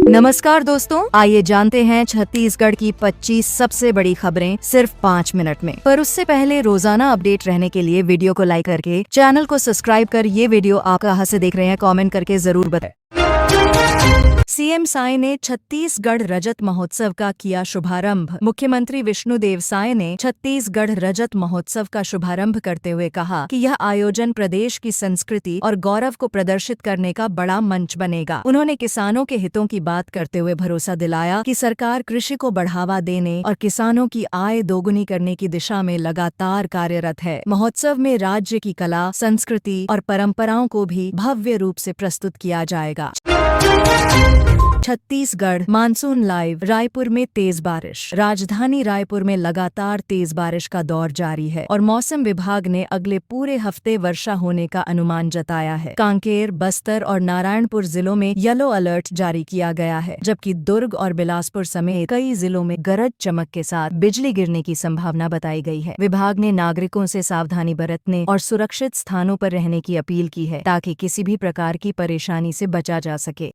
नमस्कार दोस्तों, आइए जानते हैं छत्तीसगढ़ की 25 सबसे बड़ी खबरें सिर्फ 5 मिनट में। पर उससे पहले रोजाना अपडेट रहने के लिए वीडियो को लाइक करके चैनल को सब्सक्राइब कर ये वीडियो आप कहाँ से देख रहे हैं कमेंट करके जरूर बताएं। सीएम साय ने छत्तीसगढ़ रजत महोत्सव का किया शुभारंभ। मुख्यमंत्री विष्णुदेव साय ने छत्तीसगढ़ रजत महोत्सव का शुभारंभ करते हुए कहा कि यह आयोजन प्रदेश की संस्कृति और गौरव को प्रदर्शित करने का बड़ा मंच बनेगा। उन्होंने किसानों के हितों की बात करते हुए भरोसा दिलाया कि सरकार कृषि को बढ़ावा देने और किसानों की आय दोगुनी करने की दिशा में लगातार कार्यरत है। महोत्सव में राज्य की कला, संस्कृति और परंपराओं को भी भव्य रूप से प्रस्तुत किया जाएगा। Chhattisgarh monsoon live. रायपुर में तेज बारिश। राजधानी रायपुर में लगातार तेज बारिश का दौर जारी है और मौसम विभाग ने अगले पूरे हफ्ते वर्षा होने का अनुमान जताया है। कांकेर, बस्तर और नारायणपुर जिलों में येलो अलर्ट जारी किया गया है, जबकि दुर्ग और बिलासपुर समेत कई जिलों में गरज चमक के साथ बिजली गिरने की संभावना बताई गई है। विभाग ने नागरिकों से सावधानी बरतने और सुरक्षित स्थानों पर रहने की अपील की है ताकि किसी भी प्रकार की परेशानी से बचा जा सके।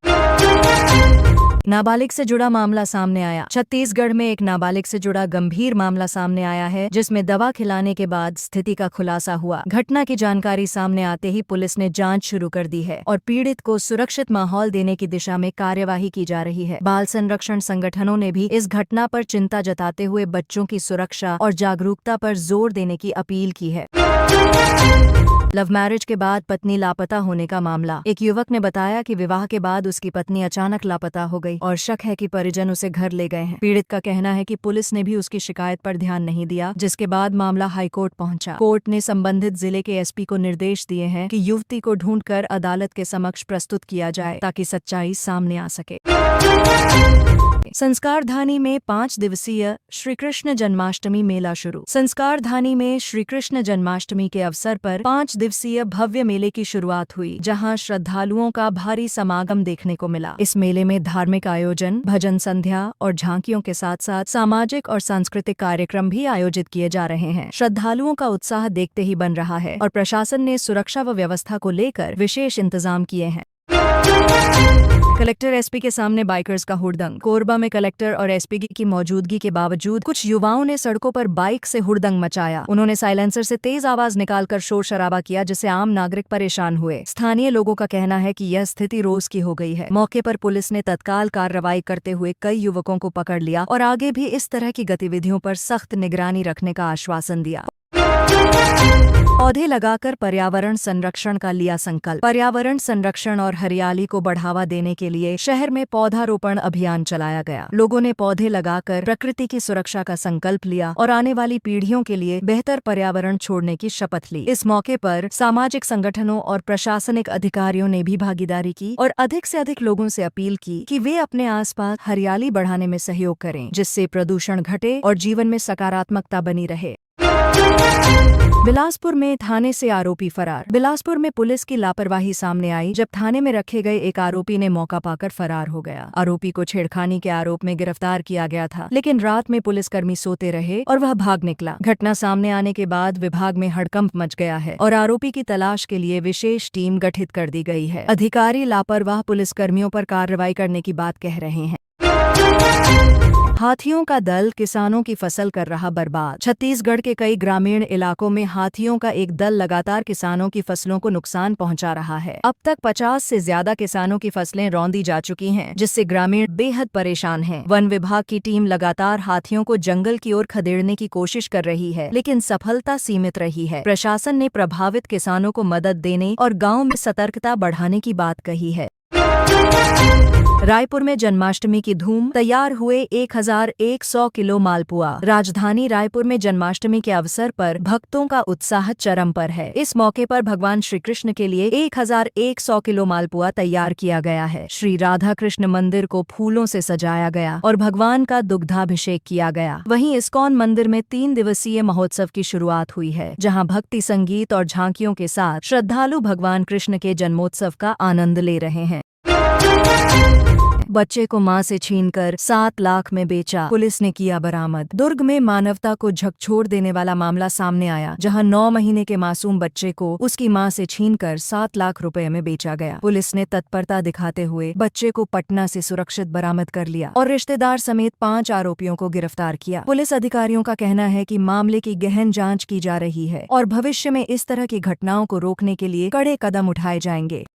नाबालिग से जुड़ा मामला सामने आया। छत्तीसगढ़ में एक नाबालिग से जुड़ा गंभीर मामला सामने आया है, जिसमें दवा खिलाने के बाद स्थिति का खुलासा हुआ। घटना की जानकारी सामने आते ही पुलिस ने जांच शुरू कर दी है और पीड़ित को सुरक्षित माहौल देने की दिशा में कार्यवाही की जा रही है। बाल संरक्षण संगठनों ने भी इस घटना पर चिंता जताते हुए बच्चों की सुरक्षा और जागरूकता पर जोर देने की अपील की है। लव मैरिज के बाद पत्नी लापता होने का मामला। एक युवक ने बताया कि विवाह के बाद उसकी पत्नी अचानक लापता हो गई और शक है कि परिजन उसे घर ले गए हैं। पीड़ित का कहना है कि पुलिस ने भी उसकी शिकायत पर ध्यान नहीं दिया, जिसके बाद मामला हाईकोर्ट पहुंचा। कोर्ट ने संबंधित जिले के एसपी को निर्देश दिए हैं कि युवती को ढूंढकर अदालत के समक्ष प्रस्तुत किया जाए ताकि सच्चाई सामने आ सके। संस्कारधानी में 5 दिवसीय श्रीकृष्ण जन्माष्टमी मेला शुरू। संस्कारधानी में श्रीकृष्ण जन्माष्टमी के अवसर पर 5 दिवसीय भव्य मेले की शुरुआत हुई, जहां श्रद्धालुओं का भारी समागम देखने को मिला। इस मेले में धार्मिक आयोजन, भजन संध्या और झांकियों के साथ साथ सामाजिक और सांस्कृतिक कार्यक्रम भी आयोजित किए जा रहे हैं। श्रद्धालुओं का उत्साह देखते ही बन रहा है और प्रशासन ने सुरक्षा व व्यवस्था को लेकर विशेष इंतजाम किए हैं। कलेक्टर एसपी के सामने बाइकर्स का हुड़दंग। कोरबा में कलेक्टर और एसपी की मौजूदगी के बावजूद कुछ युवाओं ने सड़कों पर बाइक से हुड़दंग मचाया। उन्होंने साइलेंसर से तेज आवाज निकालकर शोर शराबा किया, जिससे आम नागरिक परेशान हुए। स्थानीय लोगों का कहना है कि यह स्थिति रोज की हो गई है। मौके पर पुलिस ने तत्काल कार्रवाई करते हुए कई युवकों को पकड़ लिया और आगे भी इस तरह की गतिविधियों पर सख्त निगरानी रखने का आश्वासन दिया। पौधे लगाकर पर्यावरण संरक्षण का लिया संकल्प। पर्यावरण संरक्षण और हरियाली को बढ़ावा देने के लिए शहर में पौधारोपण अभियान चलाया गया। लोगों ने पौधे लगाकर प्रकृति की सुरक्षा का संकल्प लिया और आने वाली पीढ़ियों के लिए बेहतर पर्यावरण छोड़ने की शपथ ली। इस मौके पर सामाजिक संगठनों और प्रशासनिक अधिकारियों ने भी भागीदारी की और अधिक से अधिक लोगों से अपील की कि वे अपने आसपास हरियाली बढ़ाने में सहयोग करें, जिससे प्रदूषण घटे और जीवन में सकारात्मकता बनी रहे। बिलासपुर में थाने से आरोपी फरार। बिलासपुर में पुलिस की लापरवाही सामने आई, जब थाने में रखे गए एक आरोपी ने मौका पाकर फरार हो गया। आरोपी को छेड़खानी के आरोप में गिरफ्तार किया गया था, लेकिन रात में पुलिसकर्मी सोते रहे और वह भाग निकला। घटना सामने आने के बाद विभाग में हड़कंप मच गया है और आरोपी की तलाश के लिए विशेष टीम गठित कर दी गई है। अधिकारी लापरवाह पुलिसकर्मियों पर कार्रवाई करने की बात कह रहे हैं। हाथियों का दल किसानों की फसल कर रहा बर्बाद। छत्तीसगढ़ के कई ग्रामीण इलाकों में हाथियों का एक दल लगातार किसानों की फसलों को नुकसान पहुंचा रहा है। अब तक 50 से ज्यादा किसानों की फसलें रौंदी जा चुकी हैं, जिससे ग्रामीण बेहद परेशान हैं। वन विभाग की टीम लगातार हाथियों को जंगल की ओर खदेड़ने की कोशिश कर रही है, लेकिन सफलता सीमित रही है। प्रशासन ने प्रभावित किसानों को मदद देने और गाँव में सतर्कता बढ़ाने की बात कही है। रायपुर में जन्माष्टमी की धूम। तैयार हुए 1100 किलो मालपुआ। राजधानी रायपुर में जन्माष्टमी के अवसर पर भक्तों का उत्साह चरम पर है। इस मौके पर भगवान श्री कृष्ण के लिए 1100 किलो मालपुआ तैयार किया गया है। श्री राधा कृष्ण मंदिर को फूलों से सजाया गया और भगवान का दुग्धाभिषेक किया गया। वहीं इस्कॉन मंदिर में 3 दिवसीय महोत्सव की शुरुआत हुई है, जहां भक्ति संगीत और झांकियों के साथ श्रद्धालु भगवान कृष्ण के जन्मोत्सव का आनंद ले रहे हैं। हैं। बच्चे को मां से छीनकर 7 लाख में बेचा, पुलिस ने किया बरामद। दुर्ग में मानवता को झकझोर देने वाला मामला सामने आया, जहां 9 महीने के मासूम बच्चे को उसकी मां से छीनकर 7 लाख रुपए में बेचा गया। पुलिस ने तत्परता दिखाते हुए बच्चे को पटना से सुरक्षित बरामद कर लिया और रिश्तेदार समेत 5 आरोपियों को गिरफ्तार किया। पुलिस अधिकारियों का कहना है कि मामले की गहन जांच की जा रही है और भविष्य में इस तरह की घटनाओं को रोकने के लिए कड़े कदम उठाए जाएंगे।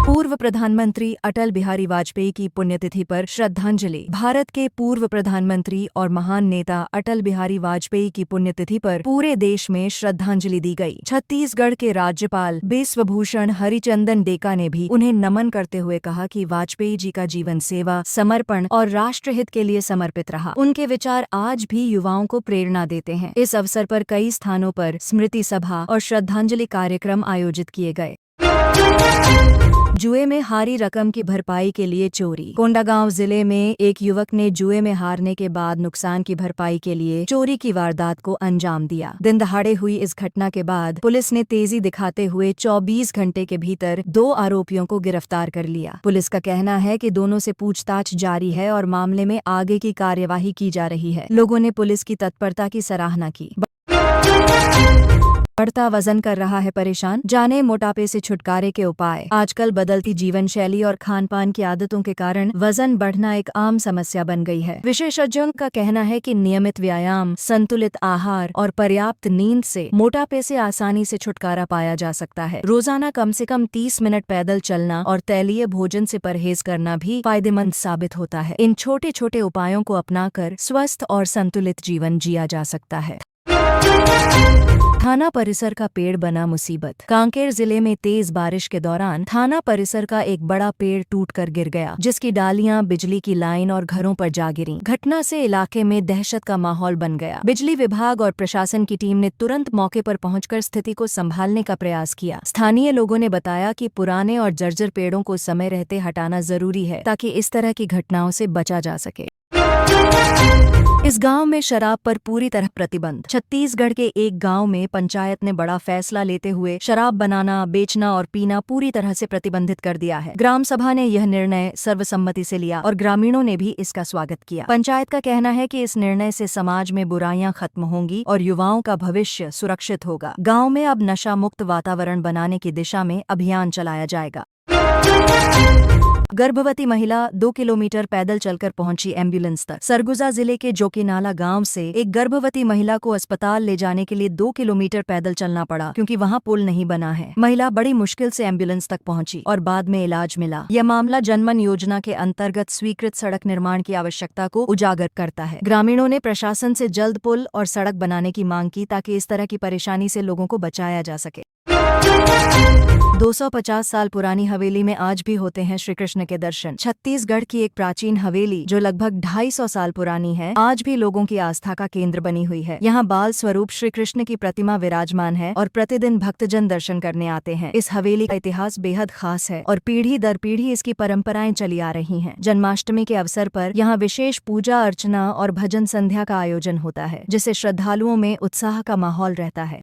पूर्व प्रधानमंत्री अटल बिहारी वाजपेयी की पुण्यतिथि पर श्रद्धांजलि। भारत के पूर्व प्रधानमंत्री और महान नेता अटल बिहारी वाजपेयी की पुण्यतिथि पर पूरे देश में श्रद्धांजलि दी गई। छत्तीसगढ़ के राज्यपाल बिश्वभूषण हरिचंदन डेका ने भी उन्हें नमन करते हुए कहा कि वाजपेयी जी का जीवन सेवा, समर्पण और राष्ट्रहित के लिए समर्पित रहा। उनके विचार आज भी युवाओं को प्रेरणा देते हैं। इस अवसर पर कई स्थानों पर स्मृति सभा और श्रद्धांजलि कार्यक्रम आयोजित किए गए। जुए में हारी रकम की भरपाई के लिए चोरी। कोंडागांव जिले में एक युवक ने जुए में हारने के बाद नुकसान की भरपाई के लिए चोरी की वारदात को अंजाम दिया। दिन दहाड़े हुई इस घटना के बाद पुलिस ने तेजी दिखाते हुए 24 घंटे के भीतर 2 आरोपियों को गिरफ्तार कर लिया। पुलिस का कहना है कि दोनों से पूछताछ जारी है और मामले में आगे की कार्यवाही की जा रही है। लोगों ने पुलिस की तत्परता की सराहना की। बढ़ता वजन कर रहा है परेशान, जाने मोटापे से छुटकारे के उपाय। आजकल बदलती जीवन शैली और खान पान की आदतों के कारण वजन बढ़ना एक आम समस्या बन गई है। विशेषज्ञों का कहना है कि नियमित व्यायाम, संतुलित आहार और पर्याप्त नींद से मोटापे से आसानी से छुटकारा पाया जा सकता है। रोजाना कम से कम 30 मिनट पैदल चलना और तैलीय भोजन से परहेज करना भी फायदेमंद साबित होता है। इन छोटे छोटे उपायों को अपनाकर स्वस्थ और संतुलित जीवन जिया जा सकता है। थाना परिसर का पेड़ बना मुसीबत। कांकेर जिले में तेज बारिश के दौरान थाना परिसर का एक बड़ा पेड़ टूटकर गिर गया, जिसकी डालियां बिजली की लाइन और घरों पर जा गिरीं। घटना से इलाके में दहशत का माहौल बन गया। बिजली विभाग और प्रशासन की टीम ने तुरंत मौके पर पहुंचकर स्थिति को संभालने का प्रयास किया। स्थानीय लोगों ने बताया कि पुराने और जर्जर पेड़ों को समय रहते हटाना जरूरी है, ताकि इस तरह की घटनाओं से बचा जा सके। इस गांव में शराब पर पूरी तरह प्रतिबंध। छत्तीसगढ़ के एक गांव में पंचायत ने बड़ा फैसला लेते हुए शराब बनाना, बेचना और पीना पूरी तरह से प्रतिबंधित कर दिया है। ग्राम सभा ने यह निर्णय सर्वसम्मति से लिया और ग्रामीणों ने भी इसका स्वागत किया। पंचायत का कहना है कि इस निर्णय से समाज में बुराइयां खत्म होंगी और युवाओं का भविष्य सुरक्षित होगा। गाँव में अब नशा मुक्त वातावरण बनाने की दिशा में अभियान चलाया जाएगा। गर्भवती महिला 2 किलोमीटर पैदल चलकर पहुंची एम्बुलेंस तक। सरगुजा जिले के जोकीनाला गांव से एक गर्भवती महिला को अस्पताल ले जाने के लिए 2 किलोमीटर पैदल चलना पड़ा, क्योंकि वहां पुल नहीं बना है। महिला बड़ी मुश्किल से एम्बुलेंस तक पहुंची और बाद में इलाज मिला। यह मामला जनमन योजना के अंतर्गत स्वीकृत सड़क निर्माण की आवश्यकता को उजागर करता है। ग्रामीणों ने प्रशासन से जल्द पुल और सड़क बनाने की मांग की, ताकि इस तरह की परेशानी से लोगों को बचाया जा सके। 250 साल पुरानी हवेली में आज भी होते हैं श्री कृष्ण के दर्शन। छत्तीसगढ़ की एक प्राचीन हवेली जो लगभग 250 साल पुरानी है, आज भी लोगों की आस्था का केंद्र बनी हुई है। यहाँ बाल स्वरूप श्री कृष्ण की प्रतिमा विराजमान है और प्रतिदिन भक्तजन दर्शन करने आते हैं। इस हवेली का इतिहास बेहद खास है और पीढ़ी दर पीढ़ी इसकी परंपराएं चली आ रही हैं। जन्माष्टमी के अवसर पर यहाँ विशेष पूजा अर्चना और भजन संध्या का आयोजन होता है, जिससे श्रद्धालुओं में उत्साह का माहौल रहता है।